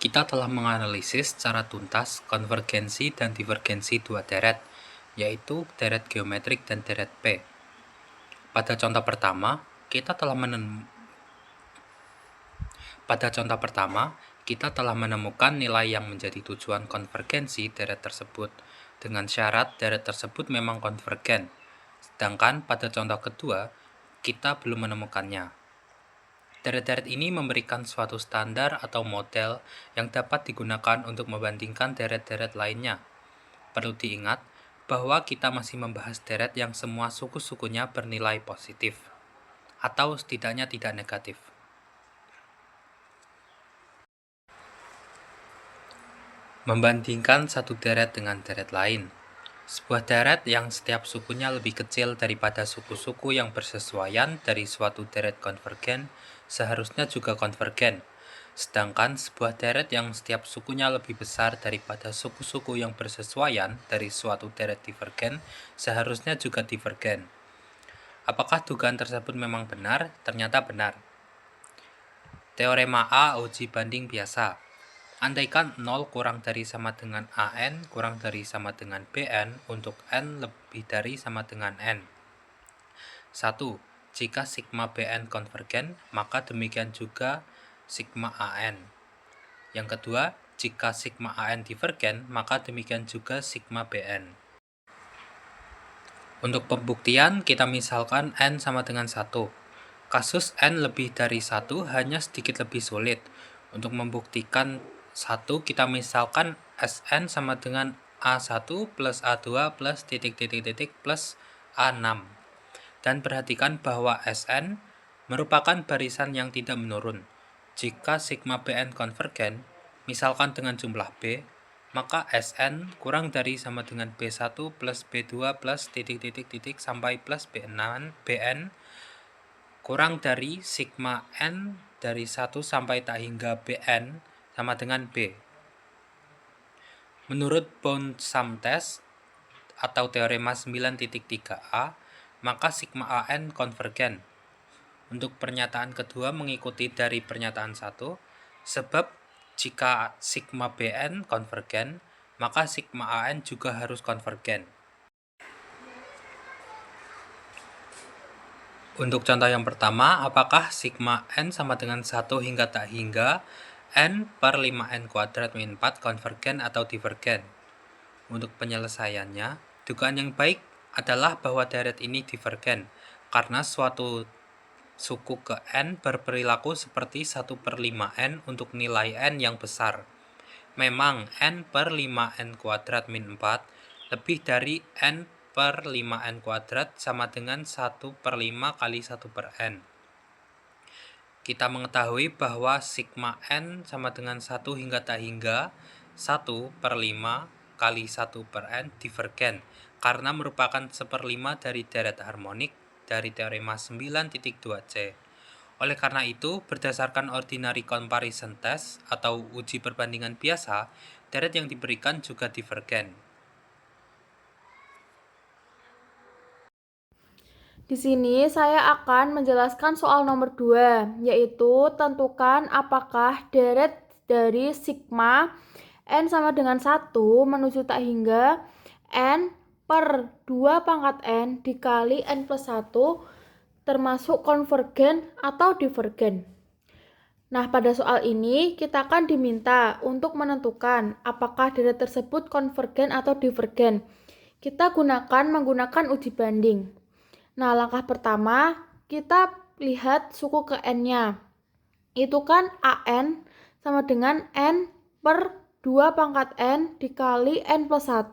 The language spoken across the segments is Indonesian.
Kita telah menganalisis secara tuntas konvergensi dan divergensi dua deret, yaitu deret geometrik dan deret P. Pada contoh pertama, kita telah menemukan nilai yang menjadi tujuan konvergensi deret tersebut, dengan syarat deret tersebut memang konvergen. Sedangkan pada contoh kedua, kita belum menemukannya. Deret-deret ini memberikan suatu standar atau model yang dapat digunakan untuk membandingkan deret-deret lainnya. Perlu diingat bahwa kita masih membahas deret yang semua suku-sukunya bernilai positif, atau setidaknya tidak negatif. Membandingkan satu deret dengan deret lain. Sebuah deret yang setiap sukunya lebih kecil daripada suku-suku yang bersesuaian dari suatu deret konvergen seharusnya juga konvergen. Sedangkan sebuah deret yang setiap sukunya lebih besar daripada suku-suku yang bersesuaian dari suatu deret divergen seharusnya juga divergen. Apakah dugaan tersebut memang benar? Ternyata benar. Teorema A uji banding biasa. Andaikan 0 kurang dari sama dengan AN kurang dari sama dengan BN untuk N lebih dari sama dengan N. 1. Jika sigma BN konvergen, maka demikian juga sigma AN. Yang kedua, jika sigma AN divergen, maka demikian juga sigma BN. Untuk pembuktian, kita misalkan N sama dengan 1. Kasus N lebih dari 1 hanya sedikit lebih sulit. Untuk membuktikan 1, kita misalkan Sn sama dengan A1 plus A2 plus titik-titik-titik plus A6. Dan perhatikan bahwa Sn merupakan barisan yang tidak menurun. Jika sigma Bn konvergen, misalkan dengan jumlah B, maka Sn kurang dari sama dengan B1 plus B2 plus titik-titik-titik sampai plus Bn kurang dari sigma N dari 1 sampai tak hingga Bn sama dengan B. Menurut bound-sum test atau teorema 9.3a, maka sigma AN konvergen. Untuk pernyataan kedua mengikuti dari pernyataan 1, sebab jika sigma Bn konvergen, maka sigma AN juga harus konvergen. Untuk contoh yang pertama, apakah sigma N sama dengan 1 hingga tak hingga N per 5N kuadrat min 4 konvergen atau divergen? Untuk penyelesaiannya, dugaan yang baik adalah bahwa deret ini divergen, karena suatu suku ke N berperilaku seperti 1 per 5N untuk nilai N yang besar. Memang N per 5N kuadrat min 4 lebih dari N per 5N kuadrat sama dengan 1 per 5 kali 1 per N. Kita mengetahui bahwa sigma N sama dengan 1 hingga tak hingga 1 per 5 kali 1 per N divergen, karena merupakan 1/5 dari deret harmonik dari teorema 9.2c. Oleh karena itu, berdasarkan ordinary comparison test atau uji perbandingan biasa, deret yang diberikan juga divergen. Di sini saya akan menjelaskan soal nomor 2, yaitu tentukan apakah deret dari sigma N sama dengan 1 menuju tak hingga N per 2 pangkat N dikali N plus 1 termasuk konvergen atau divergen. Nah, pada soal ini kita akan diminta untuk menentukan apakah deret tersebut konvergen atau divergen. Kita menggunakan uji banding. Nah, langkah pertama kita lihat suku ke N-nya. Itu kan AN sama dengan N per 2 pangkat N dikali N plus 1.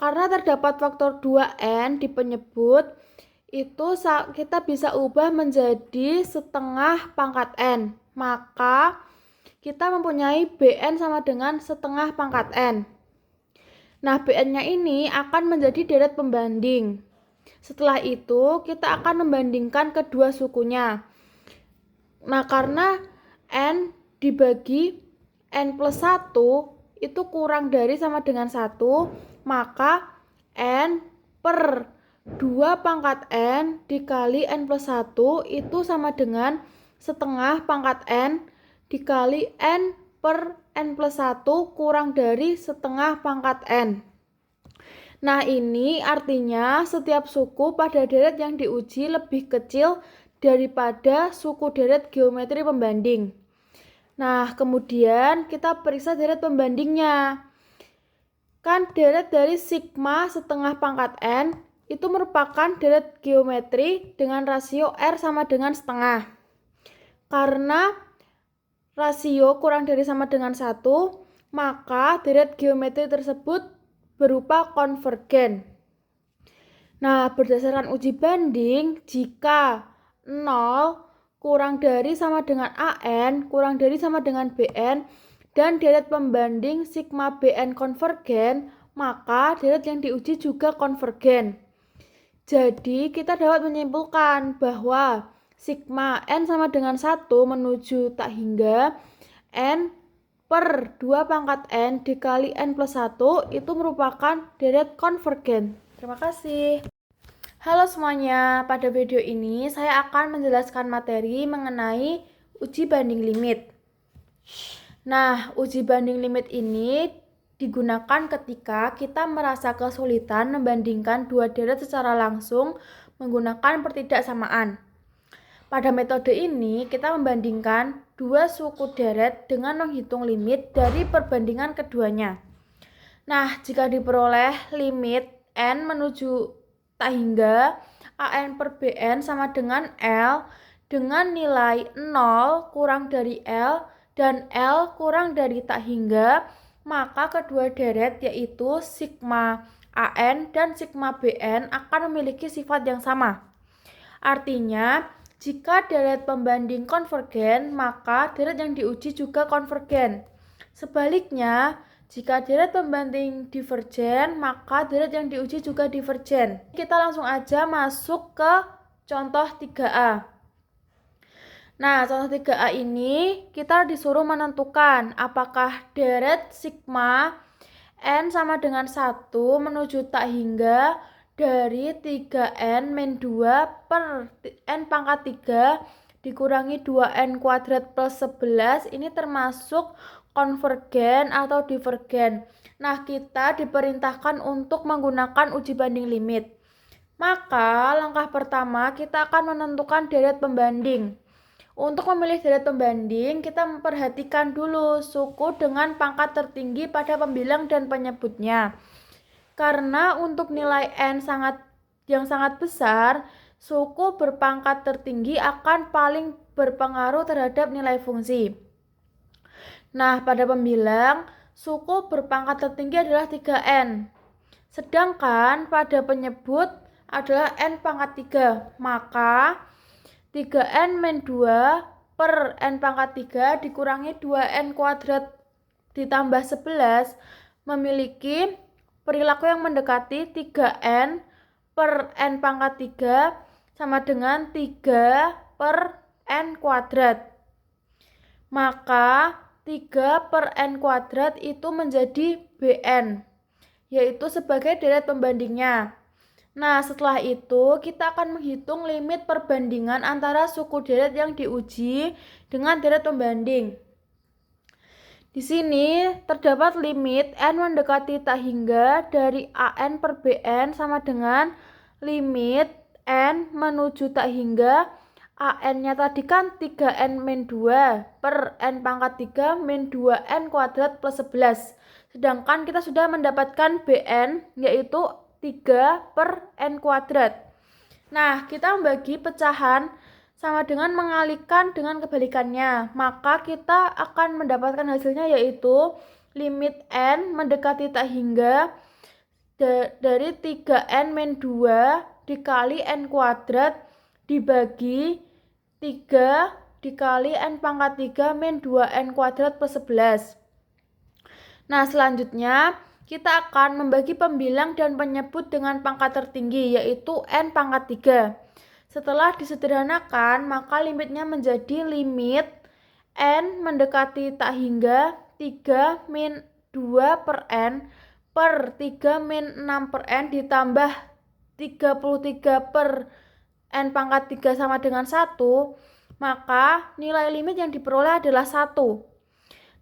Karena terdapat faktor 2N di penyebut, itu kita bisa ubah menjadi setengah pangkat N. Maka kita mempunyai Bn sama dengan setengah pangkat N. Nah, Bn-nya ini akan menjadi deret pembanding. Setelah itu, kita akan membandingkan kedua sukunya. Nah, karena N dibagi N plus 1 itu kurang dari sama dengan 1, maka N per 2 pangkat N dikali N plus 1 itu sama dengan setengah pangkat N dikali N per n plus 1 kurang dari setengah pangkat n. Nah, ini artinya setiap suku pada deret yang diuji lebih kecil daripada suku deret geometri pembanding. Nah, kemudian kita periksa deret pembandingnya. Kan deret dari sigma setengah pangkat n itu merupakan deret geometri dengan rasio R sama dengan setengah. Karena rasio kurang dari sama dengan 1, maka deret geometri tersebut berupa konvergen. Nah, berdasarkan uji banding, jika 0 kurang dari sama dengan AN, kurang dari sama dengan BN, dan deret pembanding sigma BN konvergen, maka deret yang diuji juga konvergen. Jadi, kita dapat menyimpulkan bahwa sigma N sama dengan 1 menuju tak hingga N per 2 pangkat N dikali N plus 1 itu merupakan deret konvergen. Terima kasih. Halo semuanya, pada video ini saya akan menjelaskan materi mengenai uji banding limit. Nah, uji banding limit ini digunakan ketika kita merasa kesulitan membandingkan dua deret secara langsung menggunakan pertidaksamaan. Pada metode ini, kita membandingkan dua suku deret dengan menghitung limit dari perbandingan keduanya. Nah, jika diperoleh limit N menuju tak hingga AN per BN sama dengan L dengan nilai 0 kurang dari L dan L kurang dari tak hingga, maka kedua deret yaitu sigma AN dan sigma BN akan memiliki sifat yang sama. Artinya, jika deret pembanding konvergen, maka deret yang diuji juga konvergen. Sebaliknya, jika deret pembanding divergen, maka deret yang diuji juga divergen. Kita langsung aja masuk ke contoh 3A. Nah, contoh 3A ini kita disuruh menentukan apakah deret sigma N sama dengan 1 menuju tak hingga dari 3N min 2 per N pangkat 3 dikurangi 2N kuadrat plus 11 ini termasuk konvergen atau divergen. Nah, kita diperintahkan untuk menggunakan uji banding limit. Maka, langkah pertama kita akan menentukan deret pembanding. Untuk memilih deret pembanding, kita memperhatikan dulu suku dengan pangkat tertinggi pada pembilang dan penyebutnya. Karena untuk nilai N yang sangat besar, suku berpangkat tertinggi akan paling berpengaruh terhadap nilai fungsi. Nah, pada pembilang, suku berpangkat tertinggi adalah 3N. Sedangkan pada penyebut adalah N pangkat 3. Maka 3N min 2 per N pangkat 3 dikurangi 2N kuadrat ditambah 11 memiliki perilaku yang mendekati 3N per N pangkat 3 sama dengan 3 per N kuadrat. Maka 3 per N kuadrat itu menjadi BN, yaitu sebagai deret pembandingnya. Nah, setelah itu kita akan menghitung limit perbandingan antara suku deret yang diuji dengan deret pembanding. Di sini terdapat limit N mendekati tak hingga dari AN per BN sama dengan limit N menuju tak hingga AN-nya tadi kan 3N min 2 per N pangkat 3 min 2N kuadrat plus 11. Sedangkan kita sudah mendapatkan BN yaitu 3 per N kuadrat. Nah, kita membagi pecahan sama dengan mengalihkan dengan kebalikannya. Maka kita akan mendapatkan hasilnya yaitu limit N mendekati tak hingga dari 3N min 2 dikali N kuadrat dibagi 3 dikali N pangkat 3 min 2N kuadrat plus 11. Nah, selanjutnya kita akan membagi pembilang dan penyebut dengan pangkat tertinggi, yaitu N pangkat 3. Setelah disederhanakan, maka limitnya menjadi limit N mendekati tak hingga 3 min 2 per N per 3 min 6 per N ditambah 33 per N pangkat 3 sama dengan 1, maka nilai limit yang diperoleh adalah 1.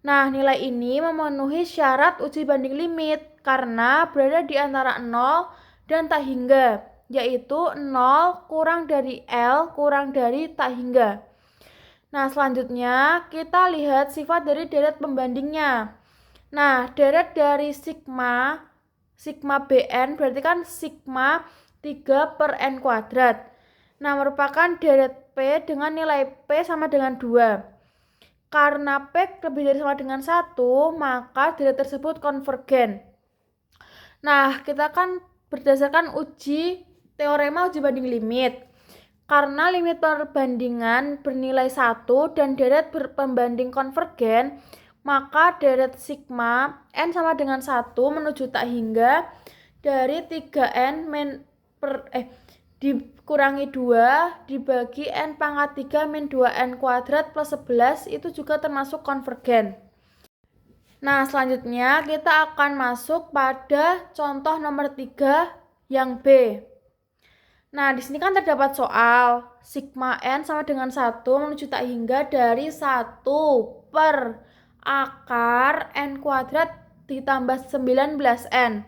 Nah, nilai ini memenuhi syarat uji banding limit karena berada di antara 0 dan tak hingga, yaitu 0 kurang dari L kurang dari tak hingga. Nah, selanjutnya kita lihat sifat dari deret pembandingnya. Nah, deret dari sigma Bn berarti kan sigma 3 per N kuadrat. Nah, merupakan deret P dengan nilai P sama dengan 2. Karena P lebih dari sama dengan 1, maka deret tersebut konvergen. Nah, kita kan berdasarkan teorema uji banding limit. Karena limit perbandingan bernilai 1 dan deret pembanding konvergen, maka deret sigma N sama dengan 1 menuju tak hingga dari 3N dikurangi 2 dibagi N pangkat 3 min 2N kuadrat plus 11 itu juga termasuk konvergen. Nah, selanjutnya kita akan masuk pada contoh nomor 3 yang B. Nah, di sini kan terdapat soal sigma N sama dengan 1 menuju tak hingga dari 1 per akar N kuadrat ditambah 19N.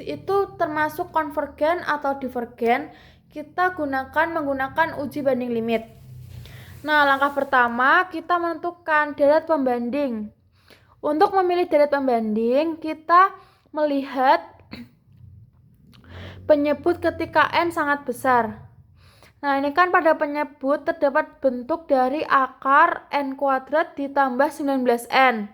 Itu termasuk konvergen atau divergen. Kita menggunakan uji banding limit. Nah, langkah pertama kita menentukan deret pembanding. Untuk memilih deret pembanding, kita melihat penyebut ketika N sangat besar. Nah, ini kan pada penyebut terdapat bentuk dari akar N kuadrat ditambah 19N.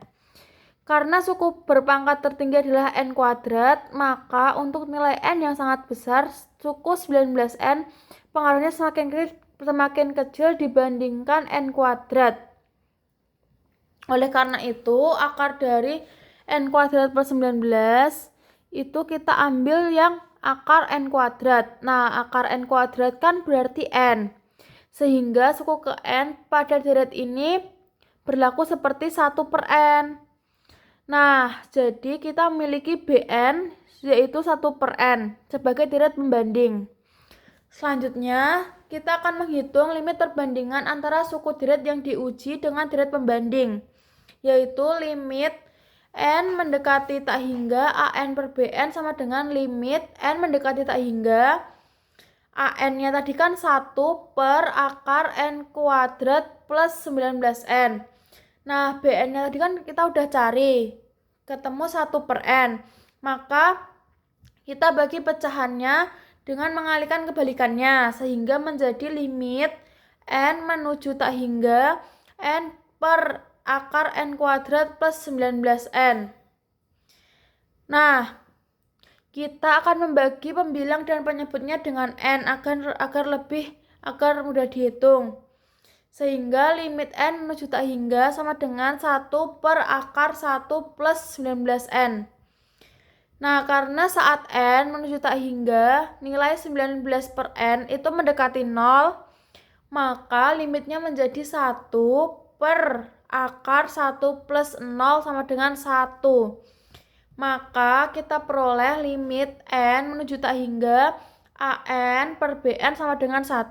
Karena suku berpangkat tertinggi adalah N kuadrat, maka untuk nilai N yang sangat besar, suku 19N pengaruhnya semakin kecil dibandingkan N kuadrat. Oleh karena itu, akar dari N kuadrat per 19 itu kita ambil yang akar N kuadrat. Nah, akar N kuadrat kan berarti N. Sehingga suku ke N pada deret ini berlaku seperti 1 per N. Nah, jadi kita memiliki Bn yaitu 1 per N sebagai deret pembanding. Selanjutnya, kita akan menghitung limit perbandingan antara suku deret yang diuji dengan deret pembanding, yaitu limit N mendekati tak hingga AN per Bn sama dengan limit N mendekati tak hingga AN-nya tadi kan 1 per akar N kuadrat plus 19N. Nah, Bn-nya tadi kan kita udah cari, ketemu 1 per N. Maka kita bagi pecahannya dengan mengalihkan kebalikannya, sehingga menjadi limit N menuju tak hingga N per akar N kuadrat plus 19N. Nah, kita akan membagi pembilang dan penyebutnya dengan N agar mudah dihitung. Sehingga limit N menuju tak hingga sama dengan 1 per akar 1 plus 19N. Nah, karena saat N menuju tak hingga, nilai 19 per N itu mendekati 0, maka limitnya menjadi 1 per akar 1 plus 0 sama dengan 1. Maka kita peroleh limit N menuju tak hingga AN per BN sama dengan 1.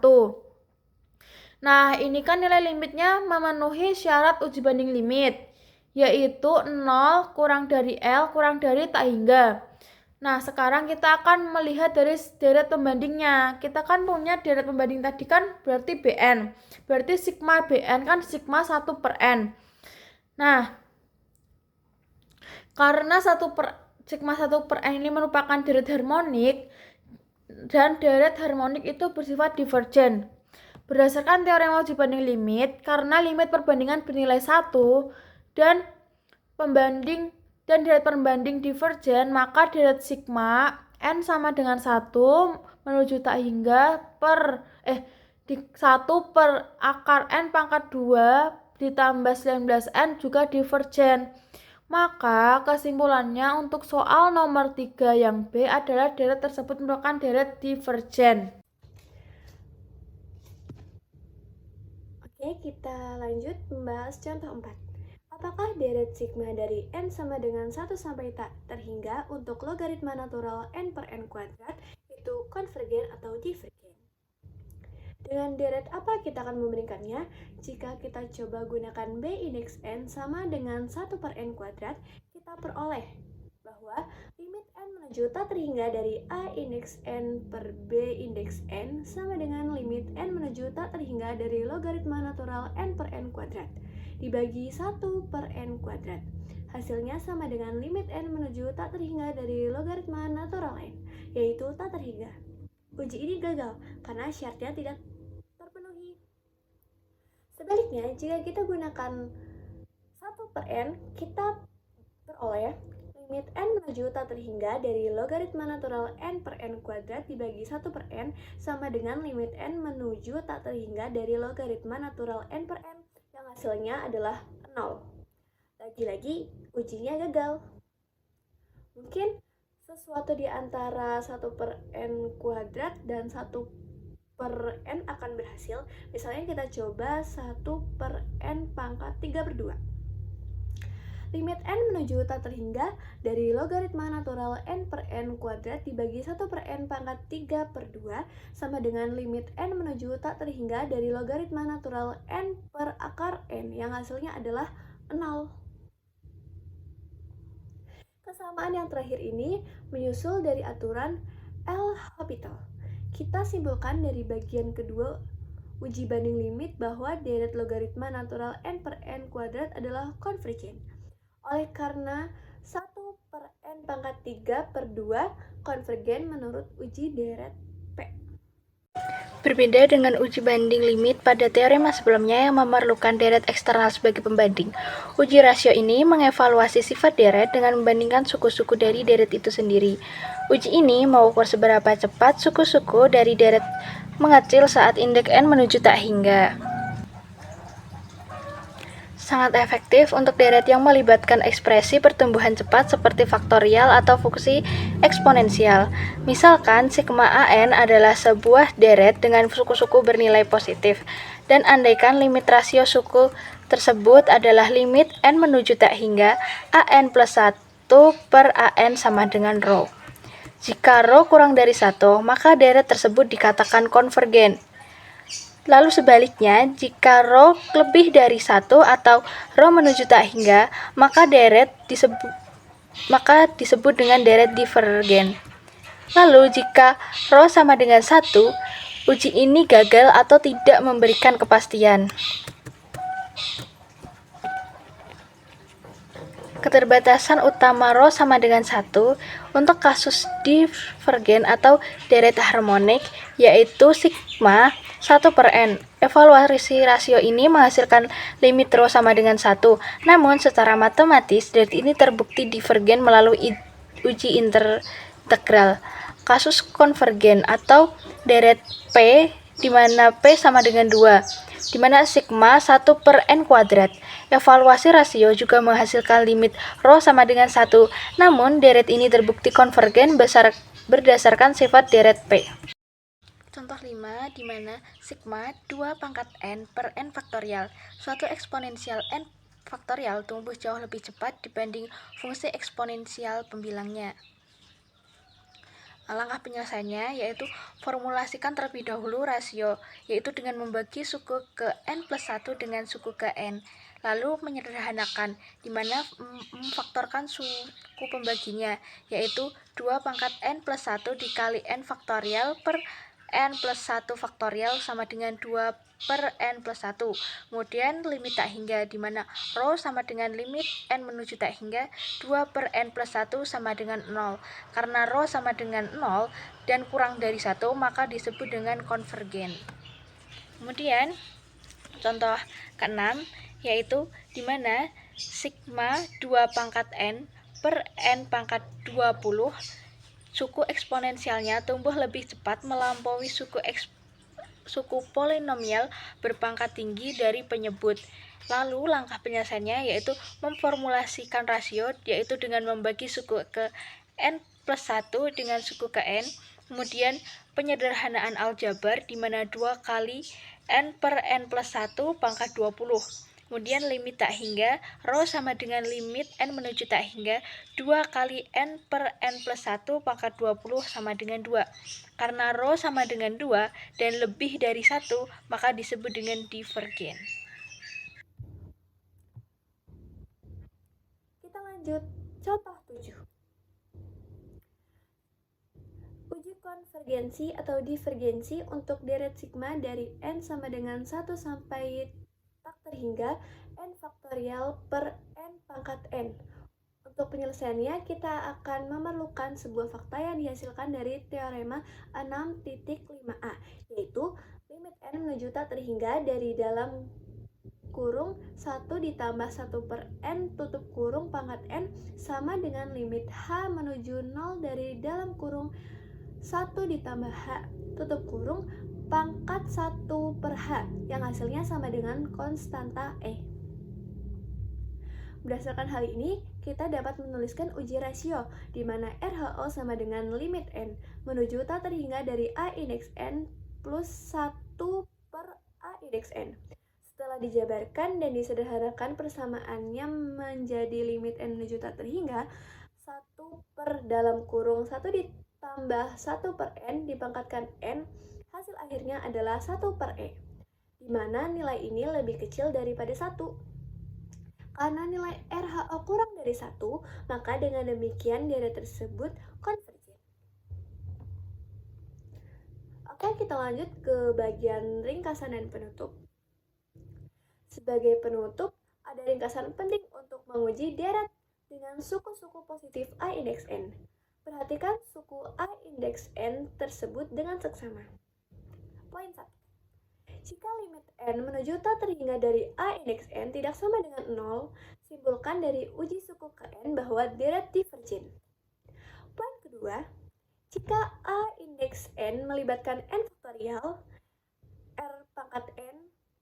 Nah, ini kan nilai limitnya memenuhi syarat uji banding limit, yaitu 0 kurang dari L kurang dari tak hingga. Nah, sekarang kita akan melihat dari deret pembandingnya. Kita kan punya deret pembanding tadi kan berarti Bn. Berarti sigma Bn kan sigma 1 per N. Nah, karena sigma 1 per N ini merupakan deret harmonik, dan deret harmonik itu bersifat divergen. Berdasarkan teorema uji banding limit, karena limit perbandingan bernilai 1 dan deret pembanding divergen, maka deret sigma N sama dengan 1 menuju tak hingga 1 per akar N pangkat 2 ditambah 19N juga divergen. Maka kesimpulannya untuk soal nomor 3 yang B adalah deret tersebut merupakan deret divergen. Oke, kita lanjut membahas contoh 4. Apakah deret sigma dari N sama dengan 1 sampai tak terhingga untuk logaritma natural N per N kuadrat itu konvergen atau divergen? Dengan deret apa kita akan membandingkannya? Jika kita coba gunakan b indeks n sama dengan 1 per n kuadrat, kita peroleh bahwa limit n menuju tak terhingga dari a indeks n per b indeks n sama dengan limit n menuju tak terhingga dari logaritma natural n per n kuadrat dibagi 1 per n kuadrat. Hasilnya sama dengan limit n menuju tak terhingga dari logaritma natural n, yaitu tak terhingga. Uji ini gagal karena syaratnya tidak terpenuhi. Sebaliknya, jika kita gunakan 1 per n, kita peroleh limit n menuju tak terhingga dari logaritma natural n per n kuadrat dibagi 1 per n sama dengan limit n menuju tak terhingga dari logaritma natural n per n, yang hasilnya adalah 0. Lagi-lagi, ujinya gagal. Mungkin sesuatu di antara 1 per n kuadrat dan 1 per n akan berhasil. Misalnya kita coba 1 per n pangkat 3 per 2. Limit n menuju tak terhingga dari logaritma natural n per n kuadrat dibagi 1 per n pangkat 3 per 2 sama dengan limit n menuju tak terhingga dari logaritma natural n per akar n, yang hasilnya adalah 0. Kesamaan yang terakhir ini menyusul dari aturan L'Hopital. Kita simpulkan dari bagian kedua uji banding limit bahwa deret logaritma natural n per n kuadrat adalah konvergen. Oleh karena 1 per n pangkat 3 per 2 konvergen menurut uji deret P. Berbeda dengan uji banding limit pada teorema sebelumnya yang memerlukan deret eksternal sebagai pembanding, uji rasio ini mengevaluasi sifat deret dengan membandingkan suku-suku dari deret itu sendiri. Uji ini mengukur seberapa cepat suku-suku dari deret mengecil saat indeks n menuju tak hingga. Sangat efektif untuk deret yang melibatkan ekspresi pertumbuhan cepat seperti faktorial atau fungsi eksponensial. Misalkan sigma AN adalah sebuah deret dengan suku-suku bernilai positif, dan andaikan limit rasio suku tersebut adalah limit n menuju tak hingga AN plus 1 per AN sama dengan rho. Jika rho kurang dari 1, maka deret tersebut dikatakan konvergen. Lalu sebaliknya, jika rho lebih dari 1 atau rho menuju tak hingga, maka disebut dengan deret divergen. Lalu jika rho sama dengan 1, uji ini gagal atau tidak memberikan kepastian. Keterbatasan utama rho sama dengan 1 untuk kasus divergen atau deret harmonik yaitu sigma 1 per n. Evaluasi rasio ini menghasilkan limit rho sama dengan 1. Namun secara matematis deret ini terbukti divergen melalui uji integral. Kasus konvergen atau deret P di mana P sama dengan 2, di mana sigma 1 per n kuadrat. Evaluasi rasio juga menghasilkan limit rho sama dengan 1, namun deret ini terbukti konvergen berdasarkan sifat deret P. Contoh 5, di mana sigma 2 pangkat n per n faktorial, suatu eksponensial n faktorial tumbuh jauh lebih cepat dibanding fungsi eksponensial pembilangnya. Langkah penyelesaiannya yaitu formulasikan terlebih dahulu rasio, yaitu dengan membagi suku ke n plus 1 dengan suku ke n, lalu menyederhanakan, di mana memfaktorkan suku pembaginya, yaitu 2 pangkat n plus 1 dikali n faktorial per n plus 1 faktorial sama dengan 2 per n plus 1. Kemudian limit tak hingga, di mana rho sama dengan limit n menuju tak hingga 2 per n plus 1 sama dengan 0. Karena rho sama dengan 0 dan kurang dari 1, maka disebut dengan konvergen. Kemudian contoh ke-6 yaitu di mana sigma 2 pangkat n per n pangkat 20 suku eksponensialnya tumbuh lebih cepat melampaui suku polinomial berpangkat tinggi dari penyebut. Lalu langkah penyelesaiannya yaitu memformulasikan rasio, yaitu dengan membagi suku ke n plus 1 dengan suku ke n, kemudian penyederhanaan aljabar di mana 2 kali n per n plus 1 pangkat 20. Kemudian limit tak hingga, rho sama dengan limit n menuju tak hingga 2 kali n per n plus 1 pangkat 20 sama dengan 2. Karena rho sama dengan 2 dan lebih dari 1, maka disebut dengan divergen. Kita lanjut contoh 7. Uji konvergensi atau divergensi untuk deret sigma dari n sama dengan 1 sampai tak terhingga n faktorial per n pangkat n. Untuk penyelesaiannya, kita akan memerlukan sebuah fakta yang dihasilkan dari teorema 6.5a, yaitu limit n menuju tak terhingga dari dalam kurung 1 ditambah 1 per n tutup kurung pangkat n sama dengan limit h menuju 0 dari dalam kurung 1 ditambah h tutup kurung pangkat 1 per h yang hasilnya sama dengan konstanta E. Berdasarkan hal ini, kita dapat menuliskan uji rasio di mana RHO sama dengan limit n menuju tak terhingga dari A indeks n plus 1 per A indeks n. Setelah dijabarkan dan disederhanakan persamaannya menjadi limit n menuju tak terhingga 1 per dalam kurung 1 ditambah 1 per n dipangkatkan n, hasil akhirnya adalah 1 per E, di mana nilai ini lebih kecil daripada 1. Karena nilai RHO kurang dari 1, maka dengan demikian deret tersebut konvergen. Oke, kita lanjut ke bagian ringkasan dan penutup. Sebagai penutup, ada ringkasan penting untuk menguji deret dengan suku-suku positif A indeks n. Perhatikan suku A indeks n tersebut dengan seksama. Poin 1. Jika limit n menuju tak terhingga dari A indeks n tidak sama dengan 0, simpulkan dari uji suku ke n bahwa deret divergen. Poin kedua, jika A indeks n melibatkan n faktorial, R pangkat n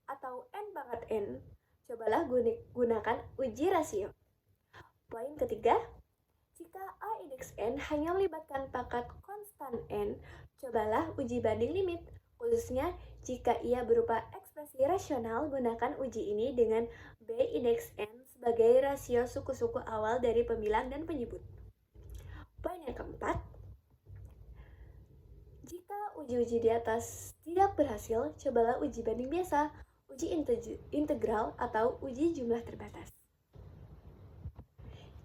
atau n pangkat n, cobalah gunakan uji rasio. Poin ketiga, jika A indeks n hanya melibatkan pangkat konstan n, cobalah uji banding limit. Khususnya jika ia berupa ekspresi rasional, gunakan uji ini dengan B indeks n sebagai rasio suku-suku awal dari pembilang dan penyebut. Poin yang keempat, jika uji-uji di atas tidak berhasil, cobalah uji banding biasa, uji integral atau uji jumlah terbatas.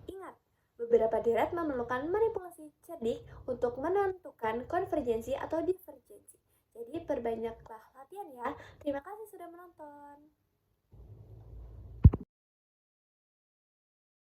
Ingat, beberapa deret memerlukan manipulasi cerdik untuk menentukan konvergensi atau divergensi. Jadi perbanyaklah latihan ya. Terima kasih sudah menonton.